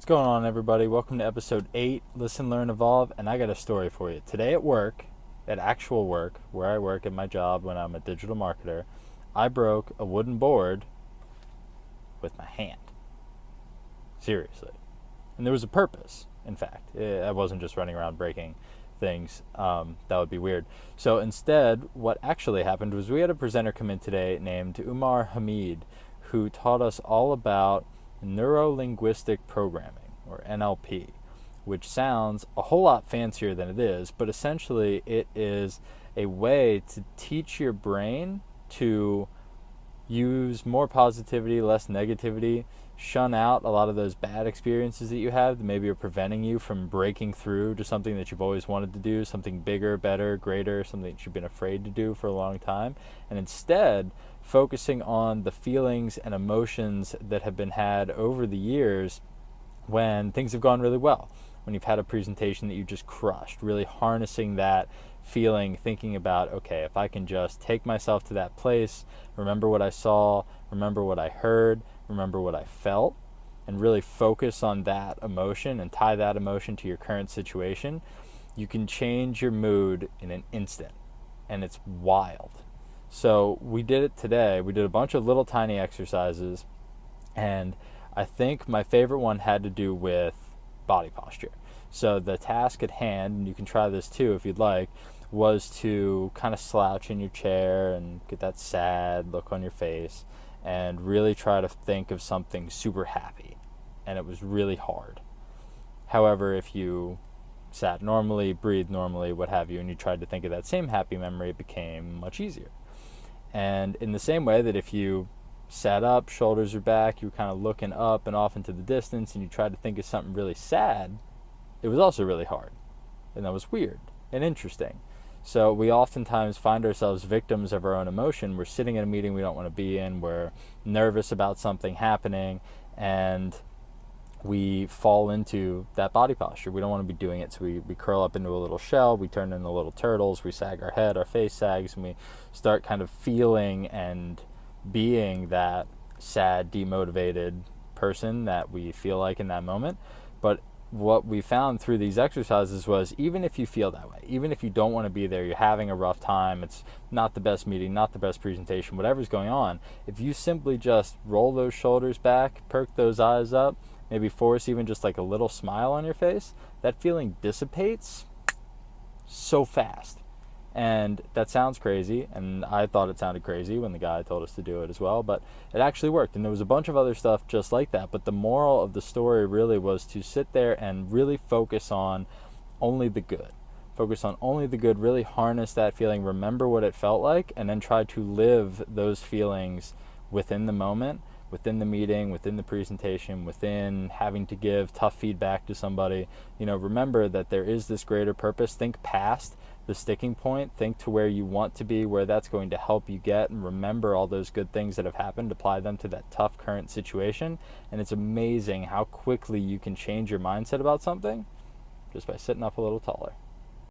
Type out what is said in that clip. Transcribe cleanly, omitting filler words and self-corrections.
What's going on, everybody? Welcome to episode 8, Listen, Learn, Evolve, and I got a story for you. Today at work, at actual work, where I work at my job when I'm a digital marketer, I broke a wooden board with my hand. Seriously. And there was a purpose, in fact. I wasn't just running around breaking things. That would be weird. So instead, what actually happened was we had a presenter come in today named Umar Hameed, who taught us all about Neuro-linguistic programming, or NLP, which sounds a whole lot fancier than it is, but essentially it is a way to teach your brain to use more positivity, less negativity, shun out a lot of those bad experiences that you have that maybe are preventing you from breaking through to something that you've always wanted to do, something bigger, better, greater, something that you've been afraid to do for a long time, and instead focusing on the feelings and emotions that have been had over the years when things have gone really well, when you've had a presentation that you just crushed, really harnessing that feeling, thinking about, okay, if I can just take myself to that place, remember what I saw, remember what I heard, remember what I felt, and really focus on that emotion and tie that emotion to your current situation, you can change your mood in an instant. And it's wild. So we did it today. We did a bunch of little tiny exercises, and I think my favorite one had to do with body posture. So the task at hand, and you can try this too if you'd like, was to kind of slouch in your chair and get that sad look on your face and really try to think of something super happy. And it was really hard. However, if you sat normally, breathed normally, what have you, and you tried to think of that same happy memory, it became much easier. And in the same way that if you sat up, shoulders are back, you were kind of looking up and off into the distance, and you tried to think of something really sad, it was also really hard. And that was weird and interesting. So we oftentimes find ourselves victims of our own emotion. We're sitting in a meeting we don't want to be in, we're nervous about something happening, and we fall into that body posture. We don't want to be doing it, so we curl up into a little shell, we turn into little turtles, we sag our head, our face sags, and we start kind of feeling and being that sad, demotivated person that we feel like in that moment. But what we found through these exercises was, even if you feel that way, even if you don't want to be there, you're having a rough time, it's not the best meeting, not the best presentation, whatever's going on, if you simply just roll those shoulders back, perk those eyes up, maybe force even just like a little smile on your face, that feeling dissipates so fast. And that sounds crazy, and I thought it sounded crazy when the guy told us to do it as well, but it actually worked. And there was a bunch of other stuff just like that, but the moral of the story really was to sit there and really focus on only the good. Focus on only the good, really harness that feeling, remember what it felt like, and then try to live those feelings within the moment, within the meeting, within the presentation, within having to give tough feedback to somebody. Remember that there is this greater purpose. Think past the sticking point, think to where you want to be, where that's going to help you get, and remember all those good things that have happened, apply them to that tough current situation. And it's amazing how quickly you can change your mindset about something just by sitting up a little taller.